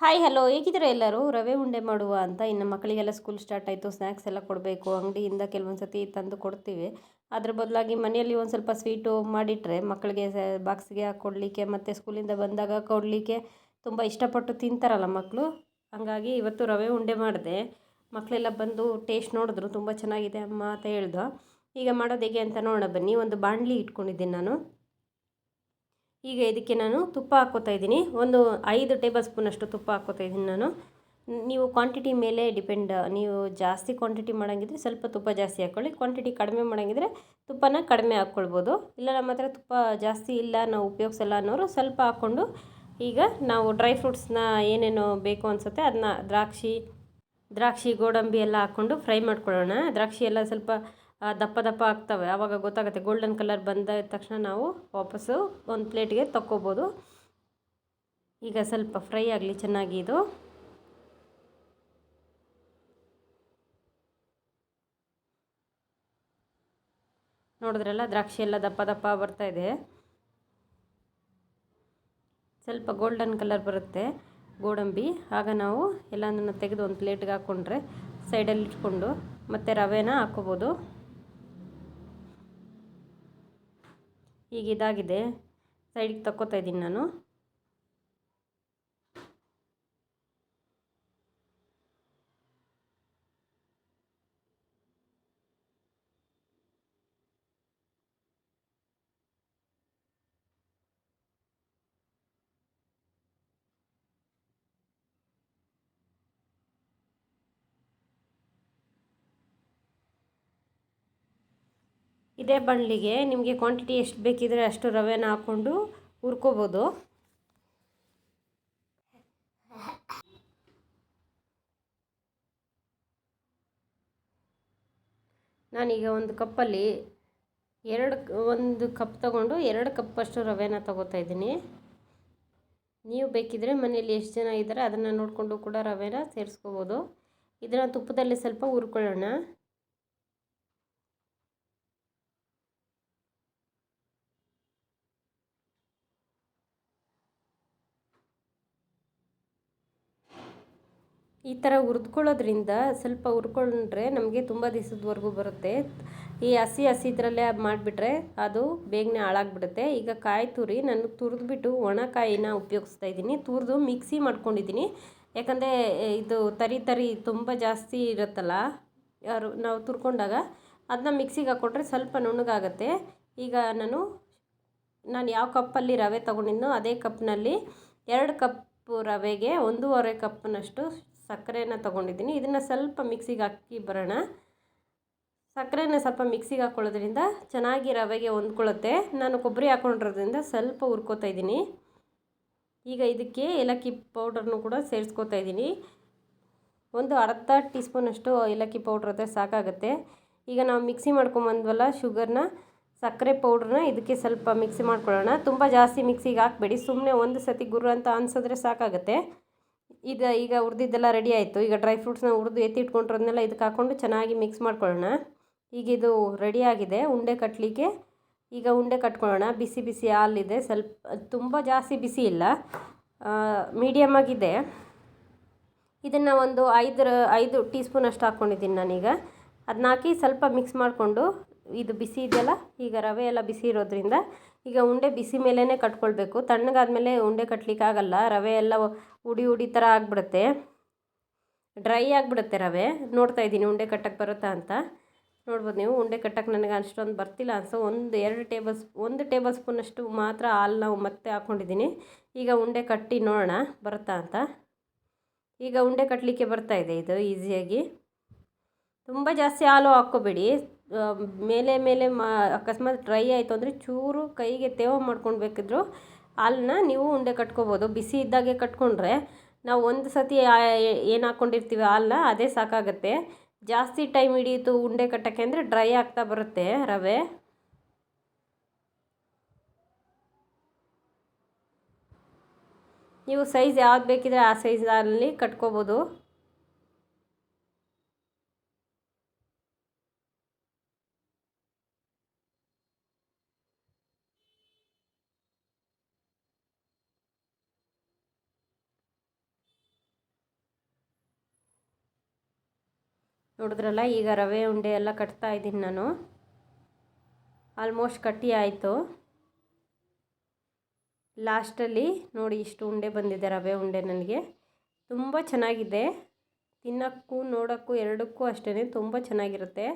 Hi hello ಹೇಗಿದ್ದೀರಾ ಎಲ್ಲರೂ. ರವೆ ಉಂಡೆ ಮಾಡುವ ಅಂತ ಇನ್ನು ಮಕ್ಕಳಿಗೆಲ್ಲ ಸ್ಕೂಲ್ ಸ್ಟಾರ್ಟ್ ಆಯಿತು, ಸ್ನ್ಯಾಕ್ಸ್ ಎಲ್ಲ ಕೊಡಬೇಕು. ಅಂಗಡಿಯಿಂದ ಕೆಲವೊಂದು ಸತಿ ತಂದು ಕೊಡ್ತೀವಿ. ಅದ್ರ ಬದಲಾಗಿ ಮನೆಯಲ್ಲಿ ಒಂದು ಸ್ವಲ್ಪ ಸ್ವೀಟು ಮಾಡಿಟ್ರೆ ಮಕ್ಕಳಿಗೆ ಬಾಕ್ಸ್ಗೆ ಹಾಕ್ಕೊಡ್ಲಿಕ್ಕೆ ಮತ್ತು ಸ್ಕೂಲಿಂದ ಬಂದಾಗ ಕೊಡಲಿಕ್ಕೆ ತುಂಬ ಇಷ್ಟಪಟ್ಟು ತಿಂತಾರಲ್ಲ ಮಕ್ಕಳು. ಹಾಗಾಗಿ ಇವತ್ತು ರವೆ ಉಂಡೆ ಮಾಡಿದೆ. ಮಕ್ಕಳೆಲ್ಲ ಬಂದು ಟೇಸ್ಟ್ ನೋಡಿದ್ರು, ತುಂಬ ಚೆನ್ನಾಗಿದೆ ಅಮ್ಮ ಅಂತ ಹೇಳ್ದು. ಈಗ ಮಾಡೋದು ಹೇಗೆ ಅಂತ ನೋಡೋಣ ಬನ್ನಿ. ಒಂದು ಬಾಣಲಿ ಇಟ್ಕೊಂಡಿದ್ದೀನಿ ನಾನು. ಈಗ ಇದಕ್ಕೆ ನಾನು ತುಪ್ಪ ಹಾಕ್ಕೋತಾ ಇದ್ದೀನಿ. ಒಂದು 5 ಟೇಬಲ್ ಸ್ಪೂನಷ್ಟು ತುಪ್ಪ ಹಾಕ್ಕೋತಾ ಇದ್ದೀನಿ ನಾನು. ನೀವು ಕ್ವಾಂಟಿಟಿ ಮೇಲೆ ಡಿಪೆಂಡ್. ನೀವು ಜಾಸ್ತಿ ಕ್ವಾಂಟಿಟಿ ಮಾಡೋಂಗಿದ್ರೆ ಸ್ವಲ್ಪ ತುಪ್ಪ ಜಾಸ್ತಿ ಹಾಕ್ಕೊಳ್ಳಿ. ಕ್ವಾಂಟಿಟಿ ಕಡಿಮೆ ಮಾಡೋಂಗಿದ್ರೆ ತುಪ್ಪನ ಕಡಿಮೆ ಹಾಕ್ಕೊಳ್ಬೋದು. ಇಲ್ಲ ನಮ್ಮ ಹತ್ರ ತುಪ್ಪ ಜಾಸ್ತಿ ಇಲ್ಲ, ನಾವು ಉಪಯೋಗಿಸಲ್ಲ ಅನ್ನೋರು ಸ್ವಲ್ಪ ಹಾಕ್ಕೊಂಡು ಈಗ ನಾವು ಡ್ರೈ ಫ್ರೂಟ್ಸ್ನ ಏನೇನು ಬೇಕು ಅನಿಸುತ್ತೆ ಅದನ್ನ ದ್ರಾಕ್ಷಿ ಗೋಡಂಬಿ ಎಲ್ಲ ಹಾಕ್ಕೊಂಡು ಫ್ರೈ ಮಾಡ್ಕೊಳ್ಳೋಣ. ದ್ರಾಕ್ಷಿ ಎಲ್ಲ ಸ್ವಲ್ಪ ದಪ್ಪ ದಪ್ಪ ಆಗ್ತವೆ, ಆವಾಗ ಗೊತ್ತಾಗುತ್ತೆ. ಗೋಲ್ಡನ್ ಕಲರ್ ಬಂದ ತಕ್ಷಣ ನಾವು ವಾಪಸ್ಸು ಒಂದು ಪ್ಲೇಟ್ಗೆ ತಕ್ಕೋಬೋದು. ಈಗ ಸ್ವಲ್ಪ ಫ್ರೈ ಆಗಲಿ ಚೆನ್ನಾಗಿ ಇದು. ನೋಡಿದ್ರಲ್ಲ, ದ್ರಾಕ್ಷಿ ಎಲ್ಲ ದಪ್ಪ ದಪ್ಪ ಬರ್ತಾಯಿದೆ. ಸ್ವಲ್ಪ ಗೋಲ್ಡನ್ ಕಲರ್ ಬರುತ್ತೆ ಗೋಡಂಬಿ. ಆಗ ನಾವು ಎಲ್ಲನೂ ತೆಗೆದು ಒಂದು ಪ್ಲೇಟ್ಗೆ ಹಾಕ್ಕೊಂಡ್ರೆ ಸೈಡಲ್ಲಿ ಇಟ್ಕೊಂಡು ಮತ್ತು ರವೆನ ಹಾಕ್ಕೋಬೋದು. ಈಗ ಇದಾಗಿದೆ, ಸೈಡಿಗೆ ತಕ್ಕೋತಾ ಇದ್ದೀನಿ ನಾನು. ಇದೇ ಬಾಣಲಿಗೆ ನಿಮಗೆ ಕ್ವಾಂಟಿಟಿ ಎಷ್ಟು ಬೇಕಿದ್ರೆ ಅಷ್ಟು ರವೆನ ಹಾಕ್ಕೊಂಡು ಹುರ್ಕೋಬೋದು. ನಾನೀಗ ಒಂದು ಕಪ್ಪಲ್ಲಿ ಒಂದು ಕಪ್ ತಗೊಂಡು 2 ಕಪ್ಪಷ್ಟು ರವೆನ ತಗೋತಾ ಇದ್ದೀನಿ. ನೀವು ಬೇಕಿದ್ರೆ ಮನೆಯಲ್ಲಿ ಎಷ್ಟು ಜನ ಇದ್ದಾರೆ ಅದನ್ನು ನೋಡಿಕೊಂಡು ಕೂಡ ರವೆನ ಸೇರಿಸ್ಕೋಬೋದು. ಇದನ್ನು ತುಪ್ಪದಲ್ಲಿ ಸ್ವಲ್ಪ ಹುರ್ಕೊಳ್ಳೋಣ. ಈ ಥರ ಹುರಿದ್ಕೊಳ್ಳೋದ್ರಿಂದ ಸ್ವಲ್ಪ ಹುರ್ಕೊಂಡ್ರೆ ನಮಗೆ ತುಂಬ ದಿವಸದವರೆಗೂ ಬರುತ್ತೆ. ಈ ಹಸಿದ್ರಲ್ಲೇ ಮಾಡಿಬಿಟ್ರೆ ಅದು ಬೇಗನೆ ಹಾಳಾಗ್ಬಿಡುತ್ತೆ. ಈಗ ಕಾಯಿ ತುರಿ ನಾನು ತುರಿದ್ಬಿಟ್ಟು ಒಣ ಕಾಯಿನ ಉಪಯೋಗಿಸ್ತಾ ಇದ್ದೀನಿ. ತುರಿದು ಮಿಕ್ಸಿ ಮಾಡ್ಕೊಂಡಿದ್ದೀನಿ. ಯಾಕಂದರೆ ಇದು ತರಿ ತುಂಬ ಜಾಸ್ತಿ ಇರುತ್ತಲ್ಲ ನಾವು ತುರ್ಕೊಂಡಾಗ, ಅದನ್ನ ಮಿಕ್ಸಿಗೆ ಹಾಕ್ಕೊಂಡ್ರೆ ಸ್ವಲ್ಪ ನುಣ್ಣಗಾಗುತ್ತೆ. ಈಗ ನಾನು ಯಾವ ಕಪ್ಪಲ್ಲಿ ರವೆ ತೊಗೊಂಡಿದ್ನೋ ಅದೇ ಕಪ್ನಲ್ಲಿ 2 ಕಪ್ ರವೆಗೆ 1.5 ಕಪ್ನಷ್ಟು ಸಕ್ಕರೆನ ತೊಗೊಂಡಿದ್ದೀನಿ. ಇದನ್ನು ಸ್ವಲ್ಪ ಮಿಕ್ಸಿಗೆ ಹಾಕಿ ಬರೋಣ. ಸಕ್ಕರೆನ ಸ್ವಲ್ಪ ಮಿಕ್ಸಿಗೆ ಹಾಕ್ಕೊಳ್ಳೋದ್ರಿಂದ ಚೆನ್ನಾಗಿ ರವೆಗೆ ಹೊಂದ್ಕೊಳ್ಳುತ್ತೆ. ನಾನು ಕೊಬ್ಬರಿ ಹಾಕ್ಕೊಂಡಿರೋದ್ರಿಂದ ಸ್ವಲ್ಪ ಹುರ್ಕೋತಾ ಇದ್ದೀನಿ. ಈಗ ಇದಕ್ಕೆ ಏಲಕ್ಕಿ ಪೌಡರ್ನು ಕೂಡ ಸೇರಿಸ್ಕೋತಾ ಇದ್ದೀನಿ. ಒಂದು ಅರ್ಧ ಟೀ ಸ್ಪೂನಷ್ಟು ಏಲಕ್ಕಿ ಪೌಡ್ರ್ ಆದರೆ ಸಾಕಾಗುತ್ತೆ. ಈಗ ನಾವು ಮಿಕ್ಸಿ ಮಾಡ್ಕೊಂಬಂದ್ವಲ್ಲ ಸಕ್ಕರೆ ಪೌಡ್ರನ್ನ ಇದಕ್ಕೆ ಸ್ವಲ್ಪ ಮಿಕ್ಸಿ ಮಾಡ್ಕೊಳ್ಳೋಣ. ತುಂಬ ಜಾಸ್ತಿ ಮಿಕ್ಸಿಗೆ ಹಾಕಬೇಡಿ, ಸುಮ್ಮನೆ ಒಂದು ಸತಿ ಗುರು ಅಂತ ಅನಿಸಿದ್ರೆ ಸಾಕಾಗುತ್ತೆ. ಈಗ ಹುರಿದಿದ್ದೆಲ್ಲ ರೆಡಿ ಆಯಿತು. ಈಗ ಡ್ರೈ ಫ್ರೂಟ್ಸ್ನ ಹುರಿದು ಎತ್ತಿಟ್ಕೊಂಡಿರೋದನ್ನೆಲ್ಲ ಇದಕ್ಕೆ ಹಾಕ್ಕೊಂಡು ಚೆನ್ನಾಗಿ ಮಿಕ್ಸ್ ಮಾಡ್ಕೊಳ್ಳೋಣ. ಈಗ ಇದು ರೆಡಿಯಾಗಿದೆ ಉಂಡೆ ಕಟ್ಟಲಿಕ್ಕೆ. ಈಗ ಉಂಡೆ ಕಟ್ಕೊಳ್ಳೋಣ. ಬಿಸಿ ಬಿಸಿ ಹಾಲಿದೆ, ಸ್ವಲ್ಪ ತುಂಬ ಜಾಸ್ತಿ ಬಿಸಿ ಇಲ್ಲ, ಮೀಡಿಯಮ್ ಆಗಿದೆ. ಇದನ್ನು ಒಂದು 5 ಟೀ ಸ್ಪೂನ್ ಅಷ್ಟು ಹಾಕ್ಕೊಂಡಿದ್ದೀನಿ ನಾನೀಗ. ಅದನ್ನ ಹಾಕಿ ಸ್ವಲ್ಪ ಮಿಕ್ಸ್ ಮಾಡಿಕೊಂಡು, ಇದು ಬಿಸಿ ಇದೆಯಲ್ಲ, ಈಗ ರವೆ ಎಲ್ಲ ಬಿಸಿ ಇರೋದ್ರಿಂದ ಈಗ ಉಂಡೆ ಬಿಸಿ ಮೇಲೇ ಕಟ್ಕೊಳ್ಬೇಕು. ತಣ್ಣಗಾದ್ಮೇಲೆ ಉಂಡೆ ಕಟ್ಟಲಿಕ್ಕೆ ಆಗಲ್ಲ, ರವೆ ಎಲ್ಲ ಉಡಿ ಥರ ಆಗಿಬಿಡುತ್ತೆ, ಡ್ರೈ ಆಗಿಬಿಡುತ್ತೆ ರವೆ. ನೋಡ್ತಾ ಇದ್ದೀನಿ ಉಂಡೆ ಕಟ್ಟಕ್ಕೆ ಬರುತ್ತಾ ಅಂತ. ನೋಡ್ಬೋದು ನೀವು, ಉಂಡೆ ಕಟ್ಟಕ್ಕೆ ನನಗೆ ಅಷ್ಟೊಂದು ಬರ್ತಿಲ್ಲ ಅನ್ಸೋ. 1 ಟೇಬಲ್ ಸ್ಪೂನಷ್ಟು ಮಾತ್ರ ಹಾಲು ಮತ್ತೆ ಹಾಕ್ಕೊಂಡಿದ್ದೀನಿ. ಈಗ ಉಂಡೆ ಕಟ್ಟಿ ನೋಡೋಣ ಬರುತ್ತಾ ಅಂತ. ಈಗ ಉಂಡೆ ಕಟ್ಟಲಿಕ್ಕೆ ಬರ್ತಾಯಿದೆ ಇದು ಈಸಿಯಾಗಿ. ತುಂಬ ಜಾಸ್ತಿ ಹಾಲು ಹಾಕ್ಕೋಬೇಡಿ. ಮೇಲೆ ಅಕಸ್ಮಾತ್ ಡ್ರೈ ಆಯಿತು ಅಂದರೆ ಚೂರು ಕೈಗೆ ತೇವ ಮಾಡ್ಕೊಳ್ಬೇಕಿದ್ರು ಹಾಲನ್ನ ನೀವು ಉಂಡೆ ಕಟ್ಕೋಬೋದು. ಬಿಸಿ ಇದ್ದಾಗೆ ಕಟ್ಕೊಂಡ್ರೆ ನಾವು ಒಂದು ಸತಿ ಏನು ಹಾಕ್ಕೊಂಡಿರ್ತೀವಿ ಹಾಲನ್ನ ಅದೇ ಸಾಕಾಗುತ್ತೆ. ಜಾಸ್ತಿ ಟೈಮ್ ಹಿಡಿಯಿತು ಉಂಡೆ ಕಟ್ಟೋಕ್ಕೆ ಅಂದರೆ ಡ್ರೈ ಆಗ್ತಾ ಬರುತ್ತೆ ರವೆ. ನೀವು ಸೈಜ್ ಯಾವ್ದು ಬೇಕಿದ್ರೆ ಆ ಸೈಜಲ್ಲಿ ಕಟ್ಕೋಬೋದು. ನೋಡಿದ್ರಲ್ಲ, ಈಗ ರವೆ ಉಂಡೆ ಎಲ್ಲ ಕಟ್ತಾ ಇದ್ದೀನಿ ನಾನು. ಆಲ್ಮೋಸ್ಟ್ ಕಟ್ಟಿ ಆಯಿತು. ಲಾಸ್ಟಲ್ಲಿ ನೋಡಿ ಇಷ್ಟು ಉಂಡೆ ಬಂದಿದೆ, ರವೆ ಉಂಡೆ. ನನಗೆ ತುಂಬ ಚೆನ್ನಾಗಿದೆ, ತಿನ್ನೋಕ್ಕೂ ನೋಡೋಕ್ಕೂ ಎರಡಕ್ಕೂ ಅಷ್ಟೇ ತುಂಬ ಚೆನ್ನಾಗಿರುತ್ತೆ.